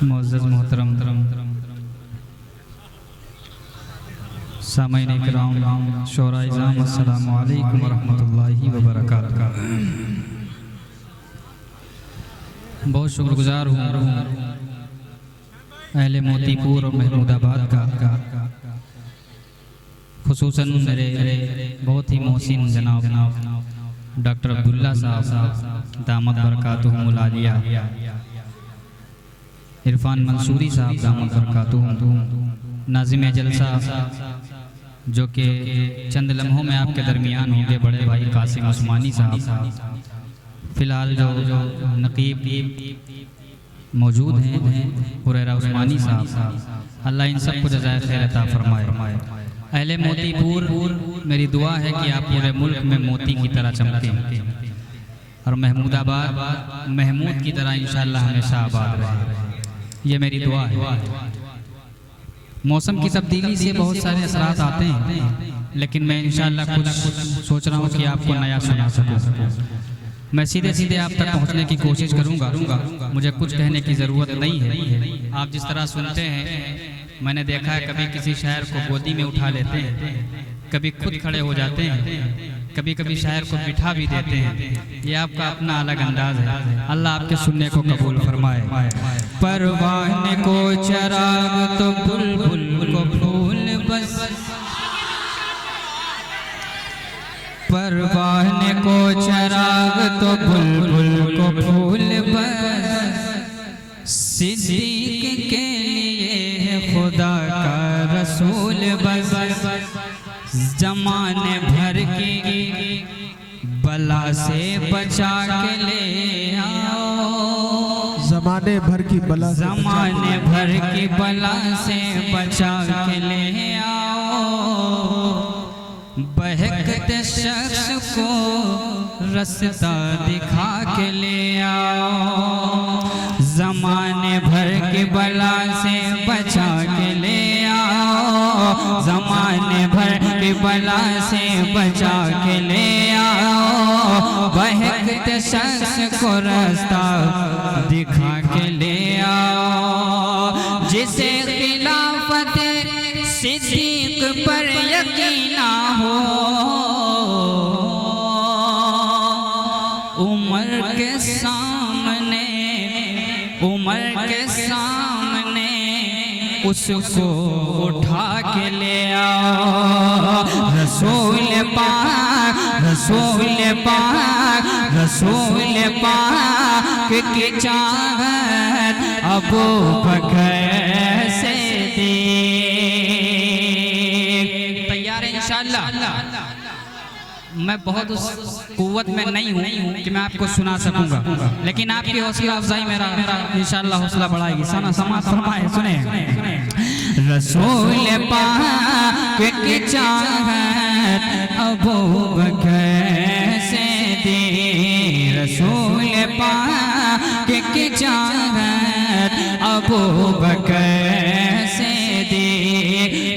मुअज़्ज़ज़ मोहतरम सामईन इकराम शोराए इज़ाम अस्सलामु अलैकुम व रहमतुल्लाहि व बरकातुहू। बहुत शुक्रगुजार हूँ अहले मोतीपुर और महमूदाबाद का, खुसूसन मेरे बहुत ही मोहसिन जनाब डॉक्टर अब्दुल्ला साहब दामद बरकातुहुमुल आलिया, इरफान मंसूरी साहब दामद बरकातुहुम, नाज़िम जलसा जो कि चंद लम्हों में आपके दरमियान होंगे, बड़े भाई कासिम उस्मानी साहब, फ़िलहाल जो नकीब मौजूद हैं हुरैरा उस्मानी साहब, अल्लाह इन सब को जज़ाए खैर अता फरमाए। अहले मोतीपुर, मेरी दुआ है कि आप पूरे मुल्क में मोती की तरह चमकें और महमूदाबाद महमूद की तरह इंशाअल्लाह हमेशा आबाद रहे, ये मेरी दुआ है। मौसम की तब्दीली से बहुत सारे असरात आते हैं, लेकिन मैं इंशाअल्लाह कुछ सोच रहा हूँ कि आपको नया सुना सकूँ। मैं सीधे सीधे आप तक पहुँचने की कोशिश करूँगा, मुझे कुछ कहने की ज़रूरत नहीं है। आप जिस तरह सुनते हैं, मैंने देखा है कभी किसी शायर को गोदी में उठा लेते हैं, कभी खुद खड़े हो जाते हैं, कभी कभी शायर को बिठा भी देते हैं। ये आपका अपना अलग अंदाज है, अल्लाह आपके सुनने को कबूल फरमाए। परवाने को चराग तो बुलबुल को फूल बस, परवाने को चराग तो बुलबुल को फूल बस, सिद्दीक के लिए खुदा का रसूल बस, ज़माने भर की बला से बचा के ले आओ, ज़माने भर की बला, ज़माने भर की बला से बचा के ले आओ, बहकते शख्स को रास्ता दिखा के ले आओ, ज़माने भर की बला से बचा के ले आओ, ज़माने भर की बला से बचा के ले आओ, बहकते शख्स को रास्ता दिखा के ले आओ, जिसे खिलाफत सिद्दीक पर यकीन हो, उमर के सामने उसको उठा के ले आओ, रसूल पाक की चाहत अबू बकर से दी। तैयार है इंशाअल्लाह? मैं बहुत उस कुव्वत में नहीं हूँ कि मैं आपको सुना सकूंगा, लेकिन आपकी हौसला अफजाई मेरा इंशाअल्लाह हौसला बढ़ाएगी। समाअत फरमाए, सुने। रसूल पाक की चाहत अबू बकर से दी, रसूल पाक की चाहत अबू बकर से दी,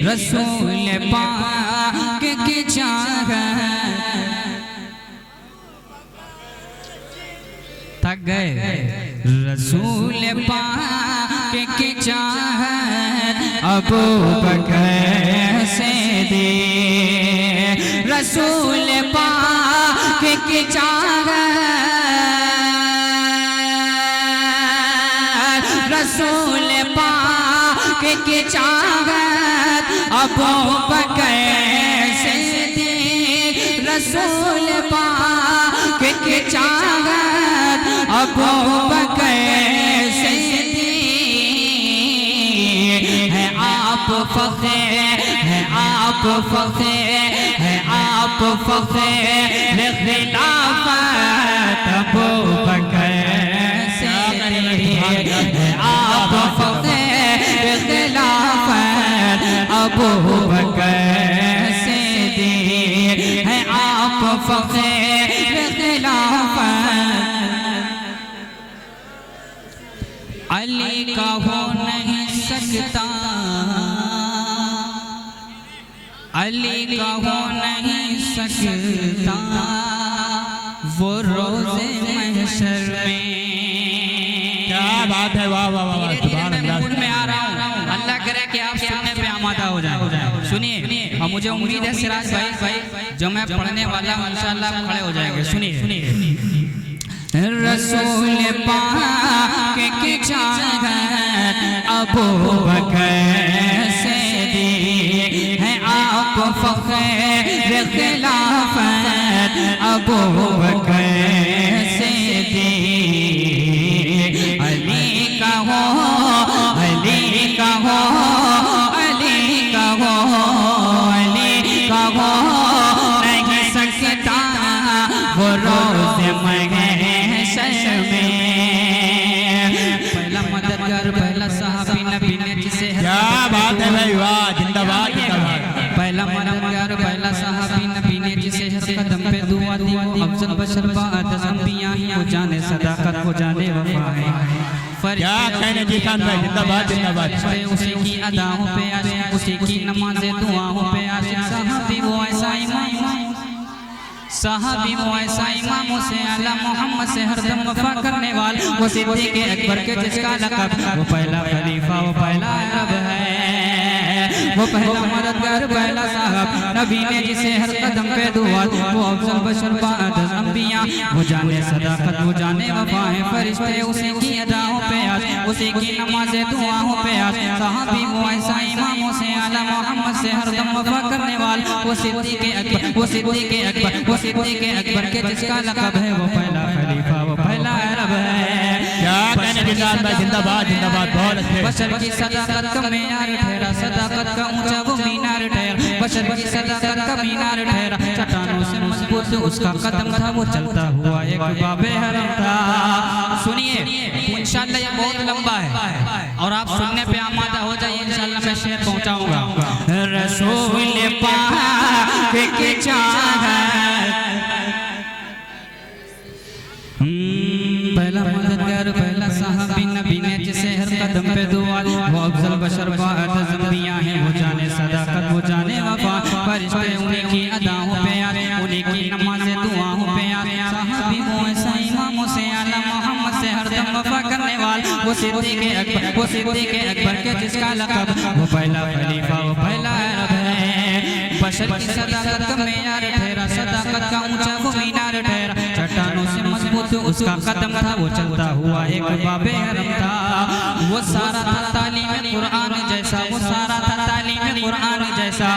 रसूल पाक की चाहत। थक गए? रसूल पाक की चाहत अबू बकर से दी, रसूल पाक की चाहत, रसूल पाक की चाहत अबू बकर से दी, रसूल पाक की चाहत अबू बकर से दी। है आप फख्र, है आप फख्र, है आप फख्र खिलाफत अबू बकर से दी, है आप फख्र खिलाफत अबू बकर से दी, है आप फख्र खिलाफत। अली का हो नहीं सकता, अली का हो नहीं सकता वो रोज़े महशर में। क्या बात है, वाह वाह वाह, सुभान मुझे उम्मीद है सिराज भाई जो मैं पढ़ने वाला हूं इंशाअल्लाह आप खड़े हो जाएंगे। सुनिए रसूल पाक की चाहत अबू बकर से दी है आप फख्र खिलाफत अबू बकर से दी। अली का हो अली का हो अली का हो अली का हो नहीं सकता वो रोज़ महशर में। पहला मददगार पहला सहाबी नबी ने जिसे क्या बात है भाई, वाह जिंदाबाद जिंदाबाद। पहला मददगार पहला सहाबी नबी ने जिसे हर कदम पे दुआ दी वो अफजल बशर बाद अंबिया ही वो जाने सदाकत वो जाने वफा है। क्या कहने जीशान भाई, जिंदाबाद जिंदाबाद। उसी की अदाओं पे आशिक उसी की नमाज़े दुआओं पे आशिक सहाबी वो ऐसा इमाम से आला मोहम्मद से हरदम वफा करने वाले वो सिद्दीक़ अकबर के जिसका लक़ब वो पहला खलीफा वो पहला अरब है। वो पहला मददगार पहला साहब नबी ने जिसे हर कदम पे दुआ दी वो अफजल बशर बाद अंबिया वो जाने सदाकत वो जाने वफा है। फरिश्ते उसी की अदाओं पे आज उसी की नमाज़े दुआओं पे आज सहाबी वो ऐसा इमामों से आला मोहम्मद से हरदम वफा करने वाले वो सिद्दीक़ अकबर के जिसका लक़ब है वो पहला खलीफा वो पहला अरब है। क्या कहने जीशान भाई, जिंदाबाद जिंदाबाद। बहुत अच्छे। बशर की सदाकत का मीनार ठहरा सदाकत का ऊंचा वो मीनार ठहरा बशर की सदाकत का मीनार ठहरा चट्टानों से मजबूत उसका कदम था वो चलता हुआ एक बाबे हरम था। सुनिए इंशाअल्लाह ये बहुत लंबा है और आप सुनने पे आमादा हो जाइए। इंशाअल्लाह मैं शेर पहुंचाऊंगा। रसूल पाक की चाहत पहला मददगार पहला सहाबी नबी ने जिसे हर कदम पे दुआ दी वो अफजल बशर बाद अंबिया है वो जाने सदाकत वो जाने वफा। फरिश्ते उन्हीं की अदाओं पे आते उन्हीं की नमाज़े दुआओं पे आते सहाबी वो ऐसा इमामों से आला मोहम्मद से हरदम वफा करने वाले वो सिद्दीक़ अकबर के जिसका लक़ब वो पहला खलीफा वो पहला अरब है। बशर की सदाकत का मीनार ठहरा सदाकत का ऊंचा वो मीनार ठहरा चट्टानों से मजबूत उसका कदम था वो चलता हुआ एक बाबे हरम था। वो सारा था तालीम कुरान जैसा वो सारा था तालीम कुरान जैसा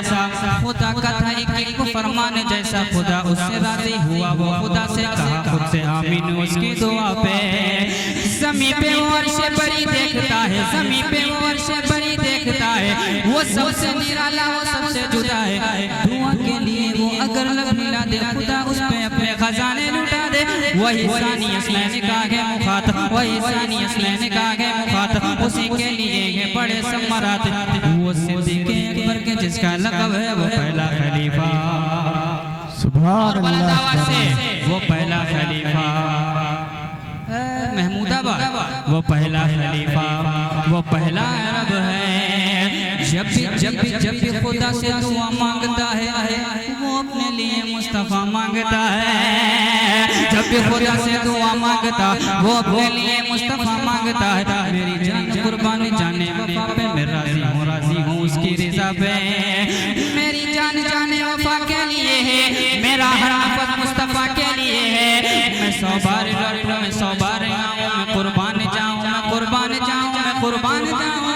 खुदा का था एक फरमान जैसा खुदा उससे राजी हुआ वो खुदा से कहा खुद से आमीन उसकी दुआ पे। ज़मीं पे वो अर्श बरी देखता है ज़मीं पे वो अर्श बरी देखता है वो सबसे निराला वो सबसे जुदा है। दुआ के लिए वो अगर लब मिला दे खुदा उस पे अपने खजाने लुटा दे। वही सानी असलैन का है मुखातब वही सानी असलैन का है मुखातब उसी के लिए ये बड़े समरात वो सिद्दीक़ अकबर के जिसका लक़ब है वो पहला खलीफा। सुभान अल्लाह से वो पहला खलीफा महमूदाबाद वो पहला खलीफा वो पहला अरब है। जब भी खुदा से दुआ मांगता है वो अपने लिए मुस्तफ़ा मांगता है। जब भी खुदा से दुआ मांगता वो अपने लिए मुस्तफ़ा मांगता है। मेरी जान कुर्बान जाने वफा पे मैं राजी हूँ उसकी रिज़ा पे। मेरी जान जाने वफा के लिए है मेरा हर नफ़स मुस्तफ़ा के लिए है। मैं 100 बार लड़ूं मैं 100 बार आऊँ मैं कुर्बान जाऊँ मैं कुर्बान जाऊँ मैं कुर्बान जाऊँ।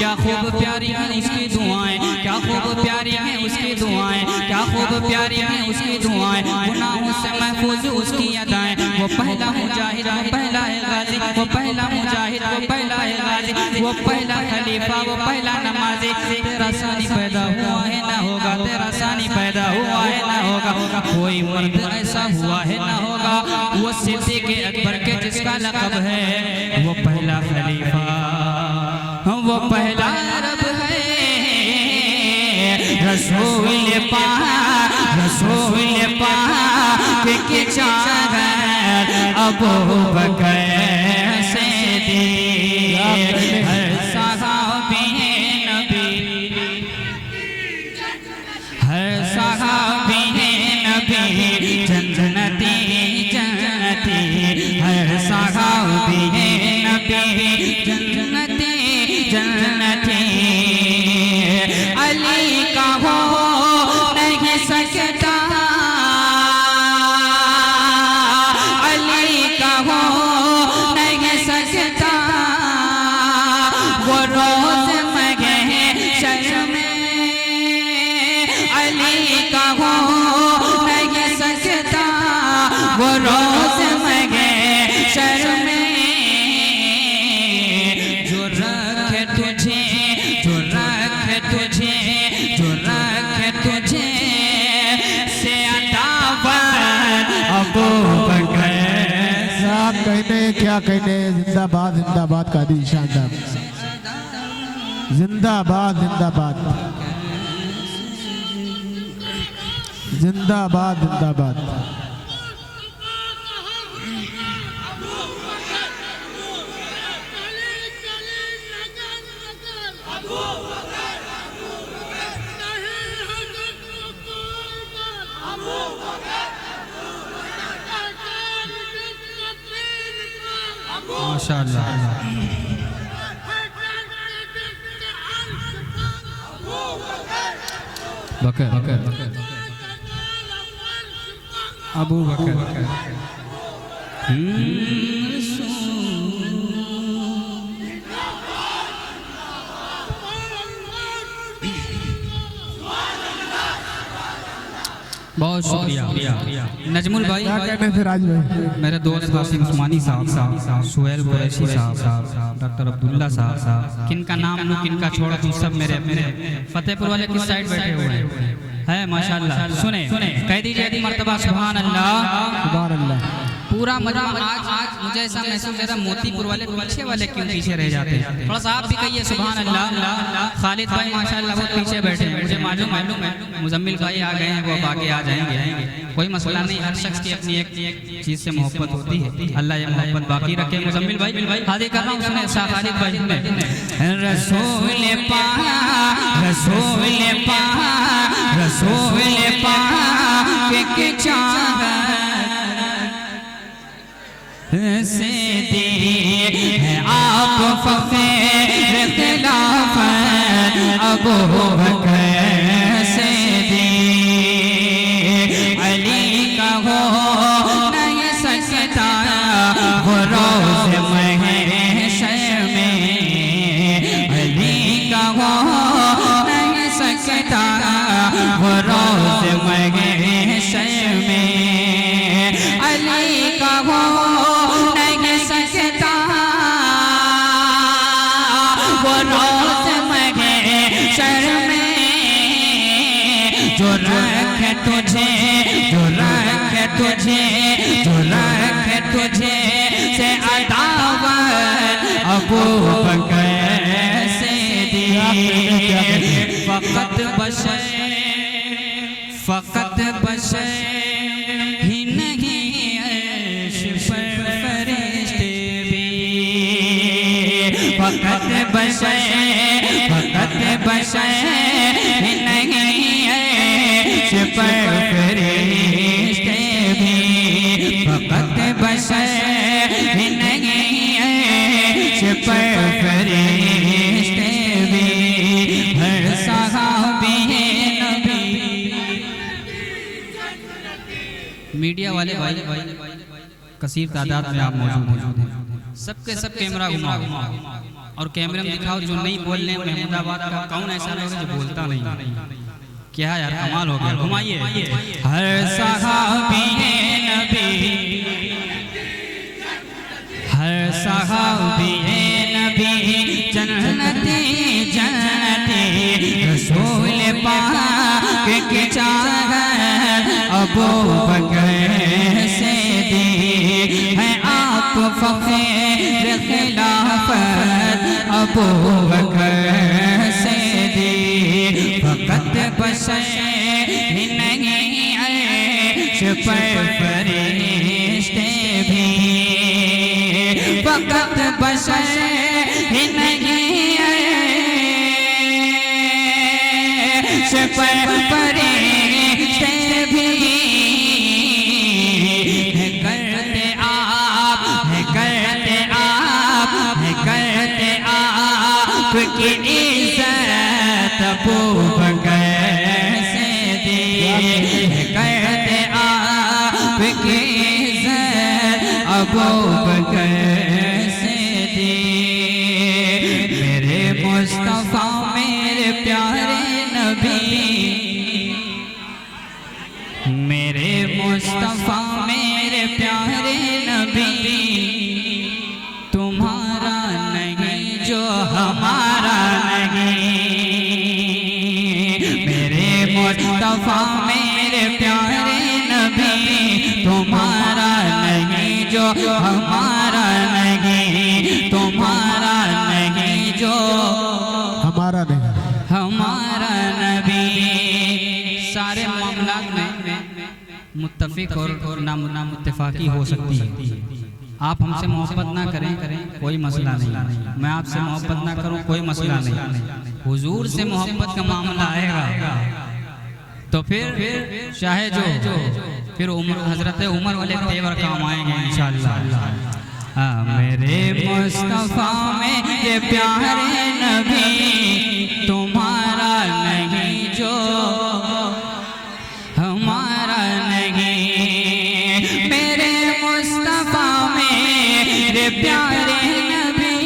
क्या खूब प्यारी है उसकी दुआएं क्या खूब प्यारी है उसकी दुआएं क्या खूब प्यारी है उसकी दुआएं। गुनाहों से महफूज उसकी अदाएं वो पहला मुजाहिद वो पहला है गाजी वो पहला मुजाहिद वो पहला है गाजी वो पहला खलीफा वो पहला नमाजी। तेरा सानी पैदा हुआ है ना होगा तेरा सानी पैदा हुआ है ना होगा कोई मर्द ऐसा हुआ है ना होगा वो सिद्दीक़ अकबर के जिसका लक़ब है वो पहला खलीफा वो पहला अरब है। रसूल पाक की चाहत अबू बकर से दी हर सहाबी नबी हर सहाबी नबी जन्नती जन्नती हर सहाबी नबी जन्नती जन्नती। अली का हो कहने क्या कहने, जिंदाबाद जिंदाबाद कादी शानदार, जिंदाबाद जिंदाबाद जिंदाबाद जिंदाबाद। माशाअल्लाह। बकर अबू बकर बहुत शुक्रिया नजमुल भाई। क्या कहने थे राज भाई? मेरे दोस्त कासिम उस्मानी साहब, सुहेल कुरैशी साहब, डॉक्टर अब्दुल्ला साहब, किनका नाम लूं किनका छोड़ दूं, सब मेरे फतेहपुर वाले किस साइड बैठे हुए हैं माशाअल्लाह। सुने कह दीजिए मर्तबा सुभान अल्लाह सुभान अल्लाह। पूरा मजा आज मुझे ऐसा महसूस हो रहा है मोतीपुर वाले पीछे वाले क्यों पीछे रह जाते हैं। थोड़ा सा आप भी कहिए सुभान अल्लाह। खालिद भाई माशाअल्लाह बहुत पीछे बैठे हैं, मुझे मालूम है मुजम्मिल भाई आ गए हैं, वो अब आगे आ जाएंगे, कोई मसला नहीं। हर शख्स की अपनी एक चीज से मोहब्बत होती है, अल्लाह ये मोहब्बत बाकी रखे। मुजम्मिल भाई हाजिर कर रहा हूँ, सुने खालिद भाई रसूल पाक के से दी है आप फकीर खिलाफत अबू बकर से दी। अली का हो नहीं सकता वो रोज़ महशर में, अली का हो नहीं सकता वो रोज़ महशर में, अली का हो तुझे से अदावत अबू बकर से दी। फकत बशर ही नहीं अर्श पर फरिश्ते भी, फकत बशर ही नहीं अर्श पर फरिश्ते भी, फकत बशर ही नहीं पर फरिश्ते भी। हर सहाबी नबी मीडिया वाले भाई कसीर तादाद में आप मौजूद हैं, सबके सब कैमरा घुमाओ और कैमरे में दिखाओ जो नहीं बोल रहे हैं। महमूदाबाद का कौन ऐसा लोग जो बोलता नहीं, क्या यार कमाल हो गया। घुमाइए हर सहाबी नबी, हर सहाबी नबी जन्नती जन्नती, रसूल पाक के चाहत अबू बकर से दी है आप फकीर खिलाफत अबू बकर से दी। फकत बशर ही नहीं अर्श पर फरिश्ते भी, फकत बशर ही नहीं अर्श पर फरिश्ते भी। करते आप की इज्जत अबू बकर से दी, करते आप की इज्जत अबू बकर से दी। मेरे मुस्तफा मेरे प्यारे नबी, मेरे मुस्तफा मेरे प्यारे नबी, तुम्हारा नहीं जो हमारा नहीं। मेरे मुस्तफा मेरे प्यारे नबी, तुम्हारा नहीं जो हमारा मुत्तफिक और नामुत्तफाकी हो सकती है। आप हमसे मोहब्बत ना करें कोई मसला नहीं, मैं आपसे मोहब्बत ना करूं कोई मसला नहीं, हुजूर से मोहब्बत का मामला आएगा तो फिर चाहे जो फिर हजरत उमर वाले तेवर काम आएंगे इंशाअल्लाह। मेरे मुस्तफा में ये प्यारे नबी तुम्हारा नहीं जो हमारा नहीं, मेरे मुस्तफा में ये प्यारे नबी,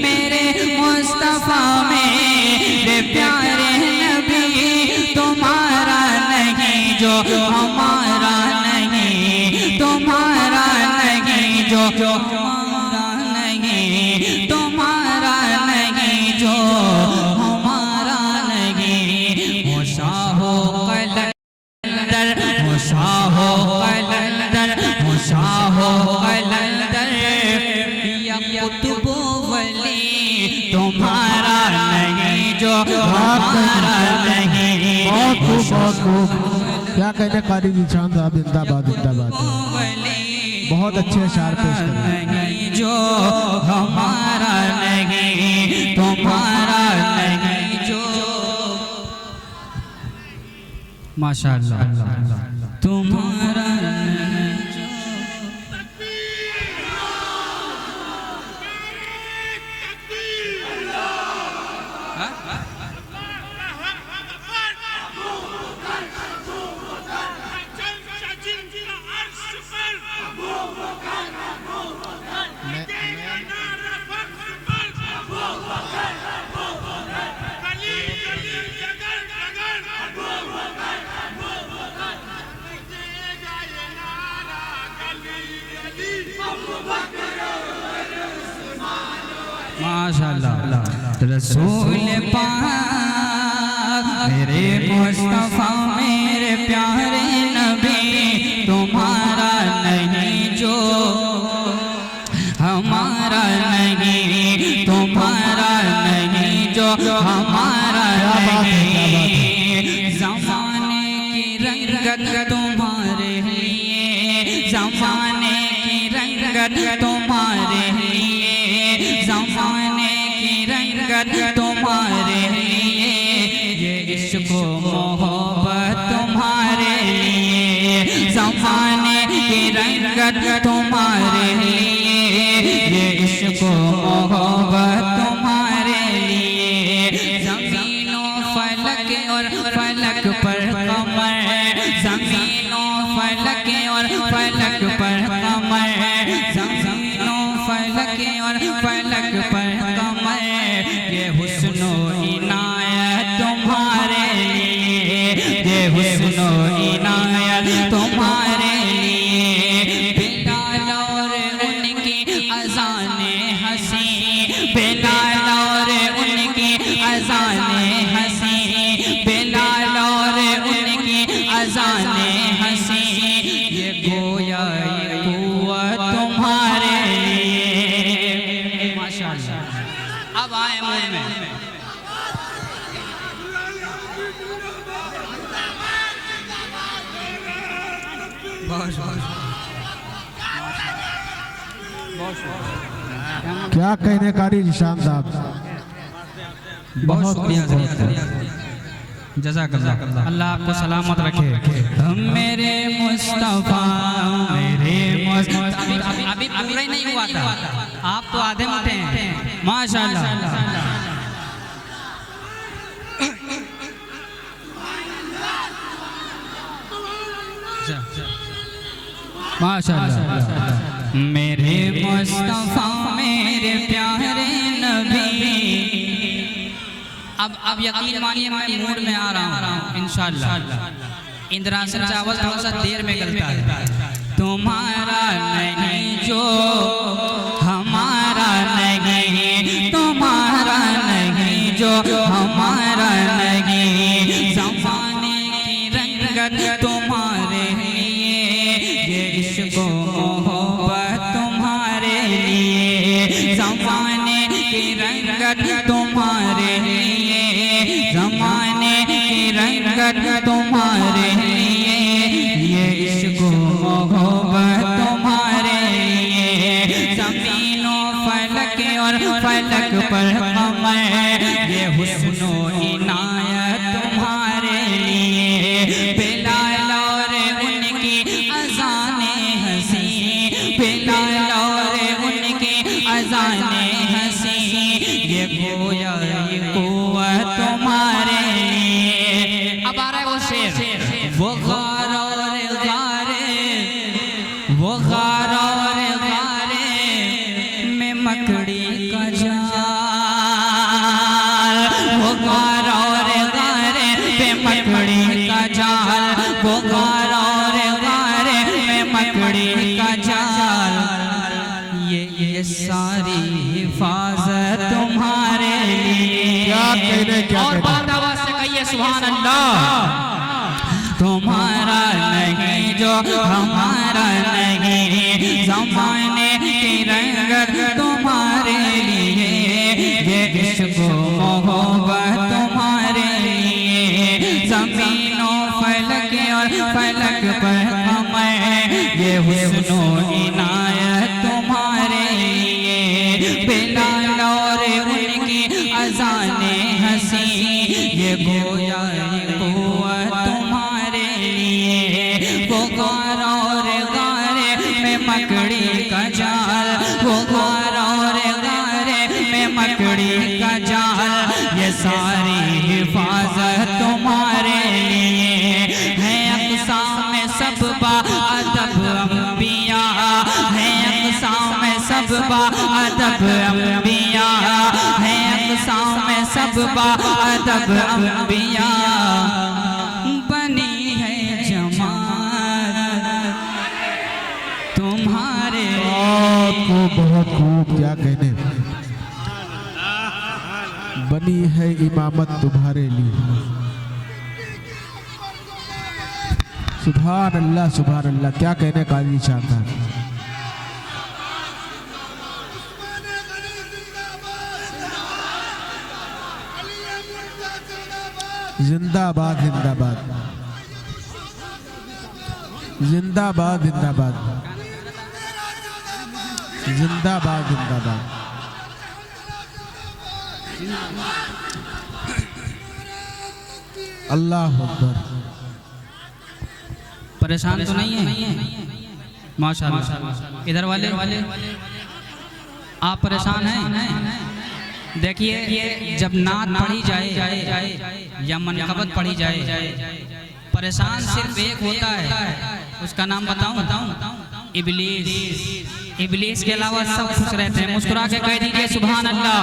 मेरे मुस्तफा में ये प्यारे नबी तुम्हारा नहीं जो हमारा नहीं, तुम्हारा नहीं जो हमारा नहीं, तुम्हारा नहीं जो हमारा नहीं। मुशाहो कलंदर, मुशाहो कलंदर, मुशाहो कलंदर या कुतुबो वली तुम्हारा नहीं जो हमारा नहीं। बहुत खूब क्या कहने कारी निशान साहब, जिंदाबाद जिंदाबाद। बहुत अच्छे अशार पेश करें। जो हमारा नहीं तुम्हारा नहीं जो, माशाअल्लाह तुम्हारा नहीं जो। माशाअल्लाह रसूल पाक मेरे मुस्तफा मेरे प्यारे नबी तुम्हारा नहीं जो हमारा नहीं, तुम्हारा नहीं जो हमारा नहीं। ज़माने की रंगत तुम्हारे लिए, ज़माने की रंगत तुम्हारे लिए, ज़माने की रंगत तुम्हारे लिए, ये इश्क़ मोहब्बत तुम्हारे लिए। ज़माने की रंगत तुम्हारे लिए, ये इश्क़ मोहब्बत तुम्हारे लिए। ज़मीनों फलक और फलक पर कमर, ज़मीनों फलक और फलक पर कमर, ज़मीनों फलक और फलक पर कमर, ये हुस्नो इनायत तुम्हारे लिए, ये हुस्नो इनायत तुम्हारे लिए। बिलाल और उनकी अज़ाने हंसी, बिलाल और उनकी अज़ाने हंसी, बिलाल और उनकी अज़ाने हंसी, ये गोया ये कुव्वत तुम्हारे लिए। माशाअल्लाह अब आए मुझ में क्या कहने कारी निशान साहब, बहुत शुक्रिया जज़ाकल्लाह। अल्लाह आपको सलामत रखे। हम मेरे मुस्तफ़ा मेरे मुस्तफ़ा अभी पूरा ही नहीं हुआ था, आप तो आधे में थे। माशाअल्लाह माशाअल्लाह। मेरे मुस्तफ़ा मेरे प्यारे नबी। अब यकीन मानिए मैं मूड में आ रहा हूँ इंशाअल्लाह। इंद्रासन चावल थोड़ा सा देर में गलता है। तुम्हारा नहीं जो हमारा नहीं, तुम्हारा नहीं जो हमारा नहीं। ज़माने की रंगत तुम्हारे लिए, ये इश्क़ मोहब्बत तुम्हारे लिए। ज़माने की रंगत तुम्हारे लिए, ज़माने तुम्हारे लिए, ये इश्क मोहब्बत तुम्हारे लिए। ज़मीनों फलक और फलक पर कमर, ये हुस्नो इनायत तुम्हारे लिए। बिलाल और उनकी अज़ाने हंसी, बिलाल और उनकी अज़ाने हंसी, ये गोया ये कुव्वत तुम्हारे लिए। अब आ रहा है वो शेर, वो गार और गारे, वो गार और गारे में मकड़ी का जाल, वो गार और गारे में मकड़ी का जाल, वो गार और गारे में मकड़ी का जाल, ये सारी हिफाजत तुम्हारे लिए। और बात आवाज से कहिए सुभान अल्लाह। तुम्हारा नहीं जो हमारा नहीं, ज़माने की रंगत तुम्हारे लिए, ये इश्क मोहब्बत तुम्हारे लिए। ज़मीनों फलक और फलक पर कमर, ये हुस्नो इनायत तुम्हारे लिए। बिलाल और उनकी अज़ाने हंसी, ये गोया ये कुव्वत तुम्हारे लिए। वो गार और गारे में मकड़ी का जाल, वो गार और गारे में मकड़ी का जाल, ये सारी हिफाजत तुम्हारे लिए है। अक़सा में सब बाअदब अंबिया है, अक़सा में सब बाअदब अंबिया है, अक़सा में सब बाअदब अंबिया। बनी है जमात तुम्हारे आपको बहुत खूब, क्या कहने, बनी है इमामत तुम्हारे लिए। सुभान अल्लाह सुभान अल्लाह, क्या कहने काजी चाहता है। जिंदाबाद जिंदाबाद जिंदाबाद जिंदाबाद जिंदाबाद जिंदाबाद। अल्लाह अकबर। परेशान तो नहीं है? माशाअल्लाह। इधर वाले आप परेशान हैं? देखिए, जब नात पढ़ी जाए या मनक़बत पढ़ी जाए, परेशान सिर्फ एक होता है, उसका नाम बताऊं? इब्लीस। इब्लीस के अलावा सब खुश रहते हैं। मुस्कुरा के कह दीजिए सुभान अल्लाह।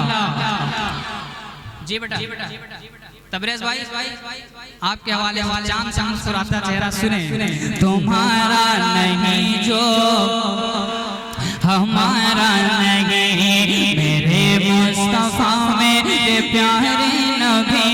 जी बेटा तबरेज़ भाई, आपके हवाले चांद से मुस्कुराता चेहरा सुने। तुम्हारा नहीं जो हमारा नहीं, मेरे मुस्तफा मेरे प्यारे नबी।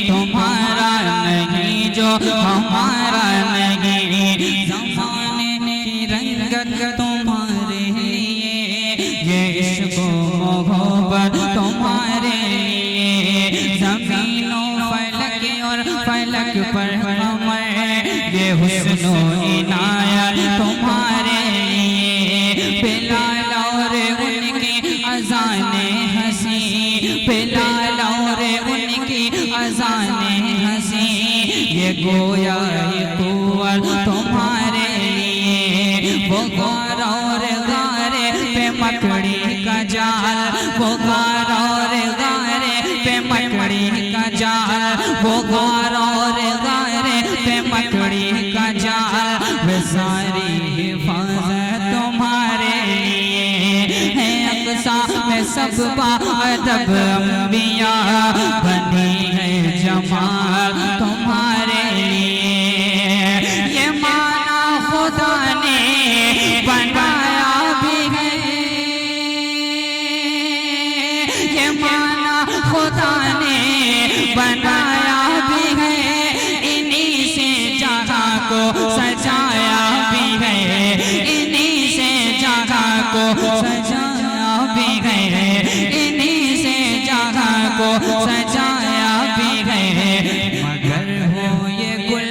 तुम्हारा नहीं जो हमारा नहीं, ज़माने की रंगत तुम्हारे लिए, ये इश्क मोहब्बत तुम्हारे लिए। ज़मीनों फलक और फलक पर कमर, ये हुस्नो इनायत तुम्हारे लिए। बिलाल और उनकी अज़ाने हंसी, बिलाल और उनकी अज़ाने हंसी, ये गोया ये कुव्वत तुम्हारे लिए। वो गार और गारे पे मकड़ी का जाल, वो गार और गारे पे मकड़ी का जाल, वो गार और गारे पे मकड़ी का जाल, वे सारी हिफाजत तुम्हारे लिए है। अक़सा में सब बाअदब अंबिया, बनी है जमाल तुम्हारे लिए। ये माना खुदा ने बनाया भी है, ये माना खुदा ने बनाया भी है, इन्हीं से जहाँ को सजाया भी है, इन्हीं से जहाँ को सजाया भी है, इन्हीं से जहाँ को सजाया भी है। मगर हो ये गुल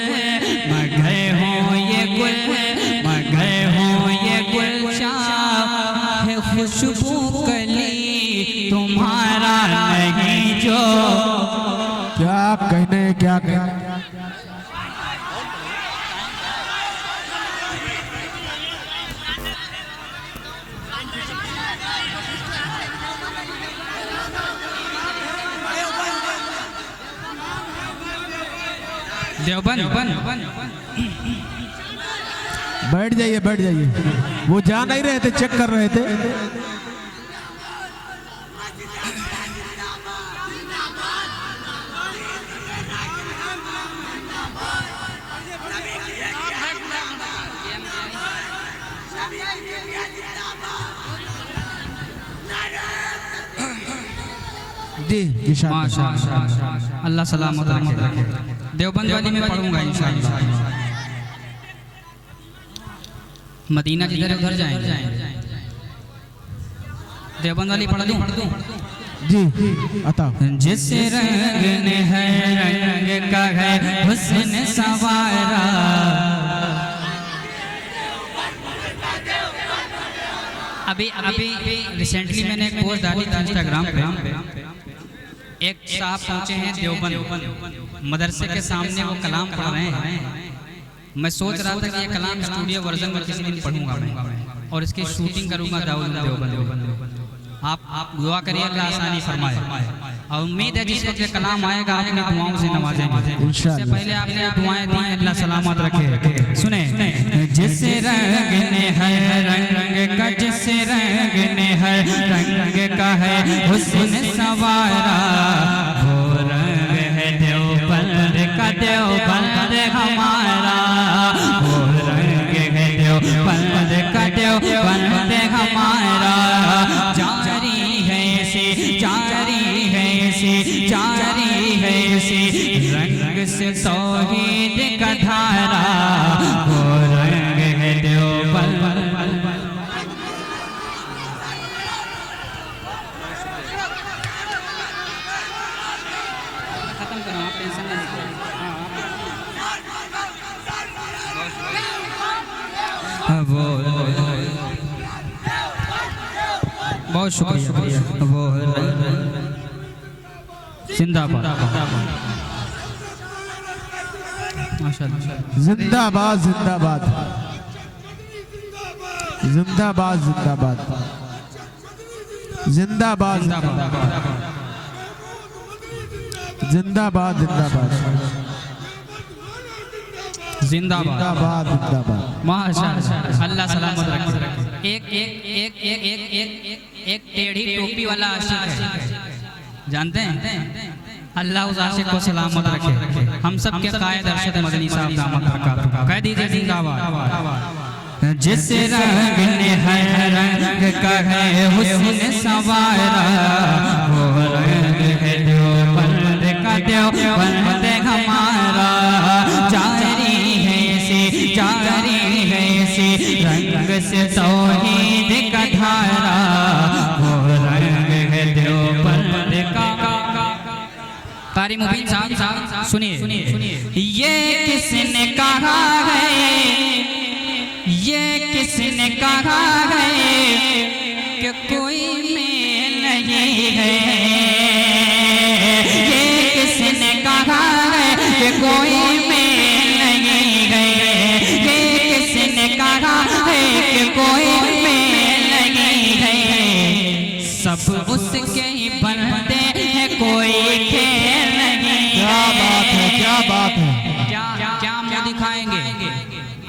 कहने क्या कहने। देवबंद बैठ जाइए बैठ जाइए। वो जा नहीं रहे थे, चेक कर रहे थे। जी माशाअल्लाह, अल्लाह सलामत रखे। देवबंद वाली में पढ़ूंगा इंशाअल्लाह। मदीना जिधर उधर जाएंगे। देवबंद वाली पढ़ दूं? जी अता। जिस रंग ने है रंग का है हुस्न सवारा, अभी रिसेंटली मैंने एक पोस्ट डाली थी इंस्टाग्राम पे। एक साहब पहुंचे हैं देवबंद, मदरसे के सामने वो कलाम पढ़ रहे हैं। मैं सोच रहा था कि ये कलाम स्टूडियो वर्जन में किसी दिन पढ़ूंगा मैं, और इसकी शूटिंग करूंगा दाऊद देवबंद। आप दुआ करिए अल्लाह आसानी फरमाए, और उम्मीद है जिस वक्त ये कलाम आएगा आपने दुआओं से नवाजेंगे। इससे पहले आपने दुआएं दी, अल्लाह सलामत रखे। सुने, जिस रंग ने है रंग का, जिस रंग ने है रंग का है हुस्न सवारा, वो रंग है देवबंद का, देवबंद हमारा। वो रंग है देवबंद का, देवबंद हमारा। जारी है से जारी है से जारी है से रंग से तौहीद का धारा, वो रंग है देवबंद। खत्म करो आप, टेंशन नहीं लीजिए। वो बहुत शुक्रिया। वो जिंदाबाद माशाअल्लाह। जिंदाबाद जिंदाबाद जिंदाबाद जिंदाबाद जिंदाबाद जिंदाबाद जिंदाबाद जिंदाबाद जिंदाबाद माशाअल्लाह, अल्लाह सलामत रखे। एक एक एक एक एक एक एक टेढ़ी टोपी वाला आशिक है, जानते हैं? अल्लाह उस आशिक को सलामत रखे। हम सब के कायद अरशद मदनी साहब दामत बरकातहू, कह दीजिए जिंदाबाद। जिस रंग ने है रंग का है हुस्न सवारा, वो रंग है देवबंद का, देवबंद हमारा। जारी है से जारी है से रंग से तौहीद का धारा, वो रंग है देवबंद का। कारी मुबीन साहब सुनिए, ये किसने कहा है, ये किसने कहा है कि कोई मेल नहीं है। ये किसने कहा है कि कोई मेल नहीं है। ये किसने कहा है कि कोई मेल नहीं है। सब उसके ही बनते हैं, कोई खेल नहीं। क्या बात है, क्या बात है। क्या मुँह दिखाएंगे?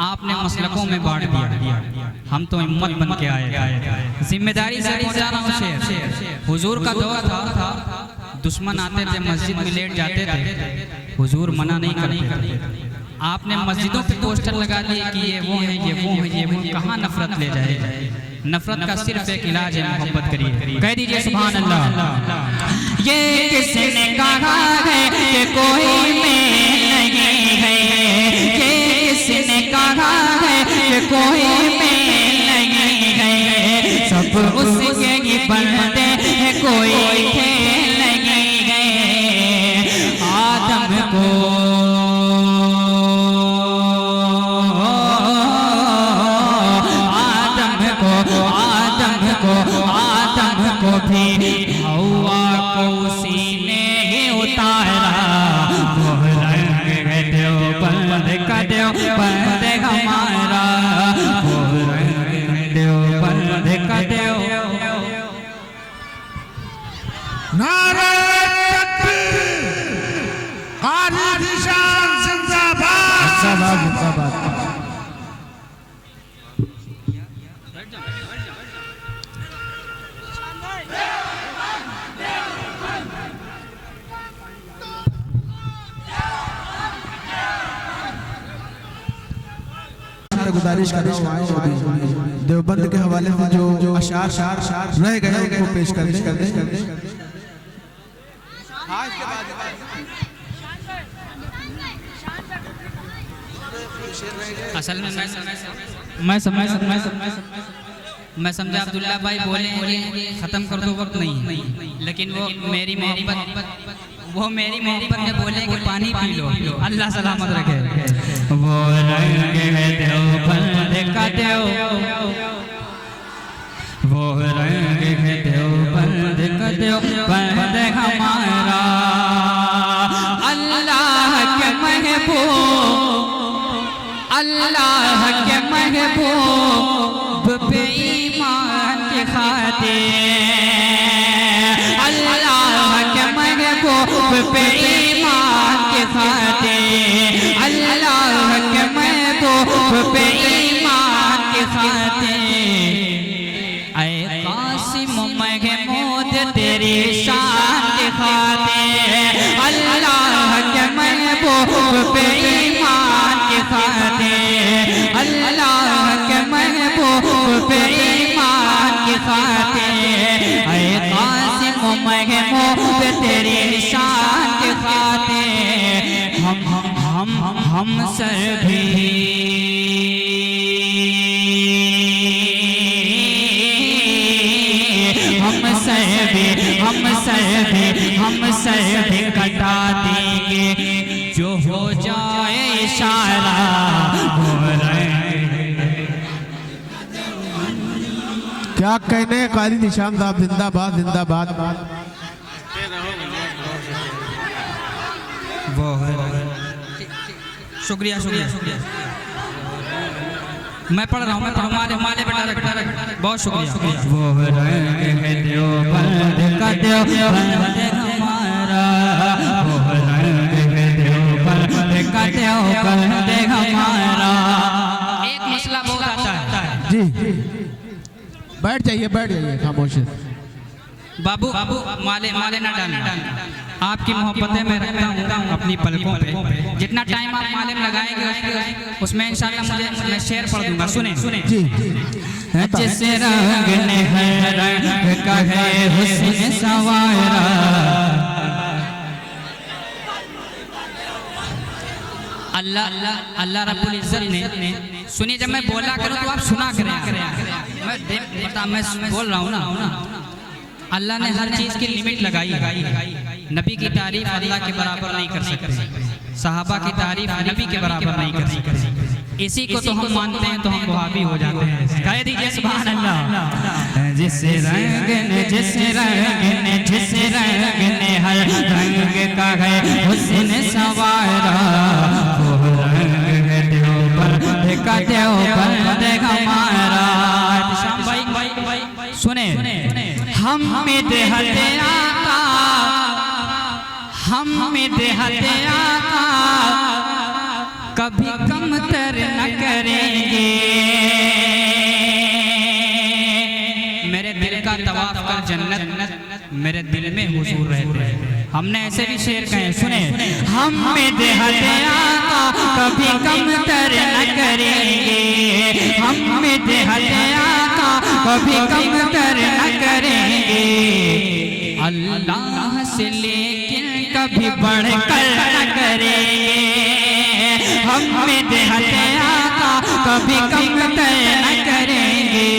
आपने मसलकों में बांट दिया, हम तो हिम्मत बन के आए। जिम्मेदारी से पहुंचा रहा हूं शेर। हुजूर का दौर था, दुश्मन आते थे मस्जिद में लेट जाते थे, हुजूर मना नहीं करते। आपने मस्जिदों पे पोस्टर लगा दिए कि ये वो है, ये वो है, ये वो। कहाँ नफरत ले जाए? नफरत का सिर्फ एक इलाज है, मोहब्बत करिए। कह दीजिए सुभान अल्लाह। ये किसने कहा है कि कोई मेल नहीं है। ये किसने कहा है कि कोई मेल नहीं है। सब उसके ही बनते हैं, कोई खेल नहीं है। आदम को भी हवा को उसी ने ही उतारा, देवबंद हमारा, वो रंग है देवबंद का देव। नारे तकबीर, कारी निशान जिंदाबाद जिंदाबाद जिंदाबाद। गुजारिश कर रहा हूँ देवबंद के हवाले से जो अशार रह गए उनको पेश कर दे। असल में मैं समझा अब्दुल्ला भाई बोले खत्म कर दो, वक्त नहीं है, लेकिन वो मेरी मोहब्बत में बोले कि पानी पी लो, अल्लाह सलामत रखे। वो रंग है देवबंद का देव, वो रंग है देवबंद का देवबंद हमारा, अल्लाह के महबूब, अल्लाह के महबूब पे ईमान के खातिर, अल्लाह के महबूब पे ईमान के खातिर, अल्लाह के महबूब पे ईमान के खातिर, ऐ कासिम महमूद तेरी शान के खातिर, अल्लाह के महबूब पे ईमान के खातिर, अल्लाह के महबूब पे ईमान के खातिर, ऐ कासिम महमूद तेरी शान के खातिर, हम सर भी हम सर भी कटा देंगे, जो हो जाए इशारा हो रहे। क्या कहने कारी निशान साहब जिंदाबाद जिंदाबाद। शुक्रिया शुक्रिया शुक्रिया। मैं पढ़ रहा हूँ, माले बेटा बहुत शुक्रिया। वो रंग है देवबंद का देवबंद हमारा, वो रंग है देवबंद का देवबंद हमारा। एक मसला बहुत आता है जी, बैठ जाइए खामोश। बाबू माले ना डालना, आपकी मोहब्बतें मैं रखता हूँ अपनी पलकों पे। जितना टाइम आप माले में लगाएंगे उसमें इंशाल्लाह मैं शेर पढ़ दूंगा, सुने जी। जिस रंग ने है रंग का है हुस्न सवारा, अल्लाह रब्बुल इज्जत ने सुनिए, जब मैं बोला करूँ तो आप सुना करें। मैं बोल रहा हूँ ना, अल्लाह ने हर चीज़ की लिमिट लगाई। नबी की तारीफ अल्लाह के बराबर नहीं कर सकते, सहाबा की तारीफ नबी के बराबर नहीं कर सकते। इसी को तो हम मानते हैं तो हम वहाबी हो जाते हैं। कह दीजिए सुभान अल्लाह। जिस रंग ने हर रंग का है हुस्न सवारा, वो रंग है देवबंद का देवबंद हमारा। शाम भाई सुने, हम में देहते आका, हम में देहते आका, कभी कम तर न करेंगे। मेरे दिल का तवाफ कर जन्नत मेरे दिल में हुजूर रहते हैं। हमने ऐसे भी शेर कहे, सुने। हम में देहते आका, कभी कम तर न करेंगे। हम में देहते आका, कभी कम तर न करेंगे। अल्लाह से लेकिन कभी बढ़कर न करेंगे। हम में देहते आका, कभी कम तर न करेंगे।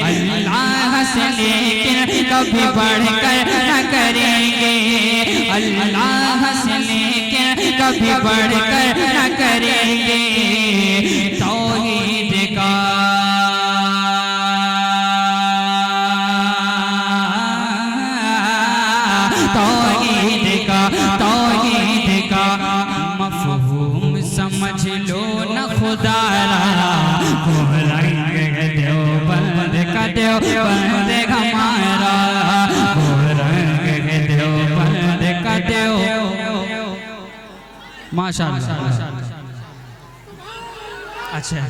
अल्लाह से लेकिन कभी बढ़कर न करेंगे। अल्लाह से लेकिन कभी बढ़कर न करेंगे। तौहीद का मफ़हूम समझ लो न खुदारा वो रंग है देवबंद का देवबंद हमारा वो रंग है देवबंद का देव। माशाअल्लाह। अच्छा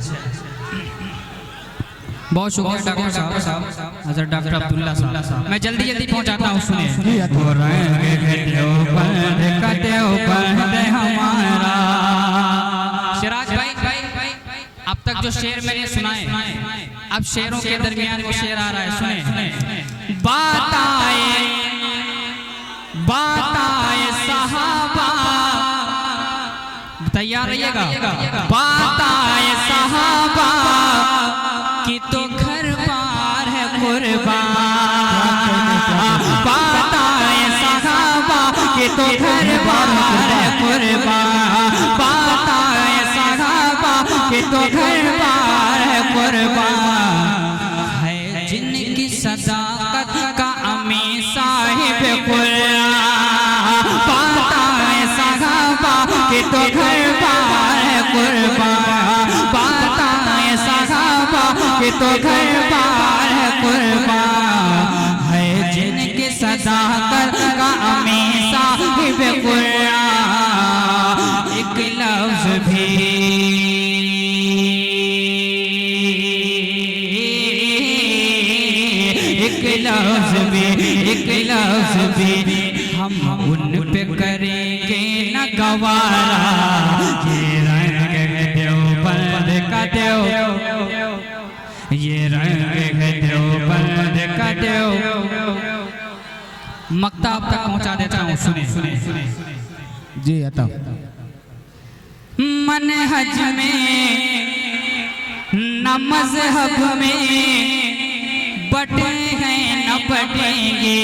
बहुत शुक्रिया डॉक्टर साहब हजरत डॉक्टर अब्दुल्ला साहब। मैं जल्दी जल्दी पहुंचाता हूँ, सुनिए। वो रंग है देवबंद का देवबंद हमारा। सिराज भाई अब तक जो शेर मैंने सुनाए, अब शेरों के दरमियान वो शेर आ रहा है, सुने। बात आए सहाबा, तैयार रहिएगा। बात आए सहाबा कि तो घर बार है कुर्बान। बात आए सहाबा कि तो घर बार है कुर्बान। बात आए सहाबा कि तो घर बार है कुर्बान। है जिनकी सदाकत का अमी साहिब कुरान। बात आए सहाबा कि तो घर बार है कुर्बान। बात आए सहाबा कि तो घर बार है कुर्बान। है जिनके सदाकत का अमी साहिब कुरान। एक लफ्ज भी हम उन पे करेंगे न गवारा। ये रंग है देवबंद का देव, ये रंग है देवबंद का देव। मक्ता आप तक पहुंचा देता हूँ, सुने। जी अता। मनहज में न मजहब में बटे हैं न बटेंगे।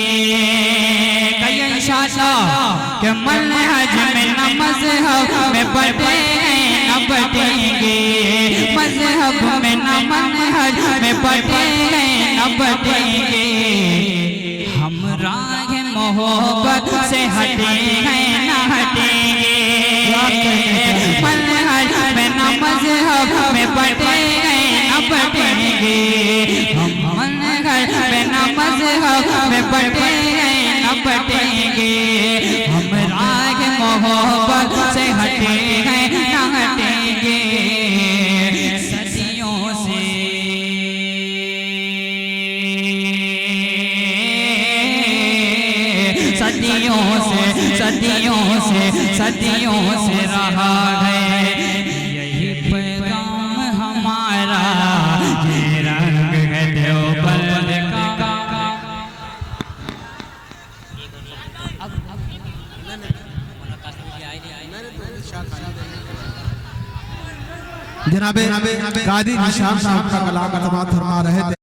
कहिए इंशाअल्लाह कि मनहज में न मजहब में बटे हैं न बटेंगे। मजहब में न मनहज में बटे हैं न बटेंगे। हम राह मोहब्बत से हटे हैं न हटेंगे। मनहज में न मजहब में बटे हैं न बटेंगे। हम मनहज में न मजहब में बटे हैं न बटेंगे। हम राह मोहब्बत से हटे हैं न हटेंगे। सदियों से सदियों से रहा है यही पैगाम हमारा। ये रंग है देवबंद का। जनाबे कादी निशान साहब का कलाम फरमा रहे थे।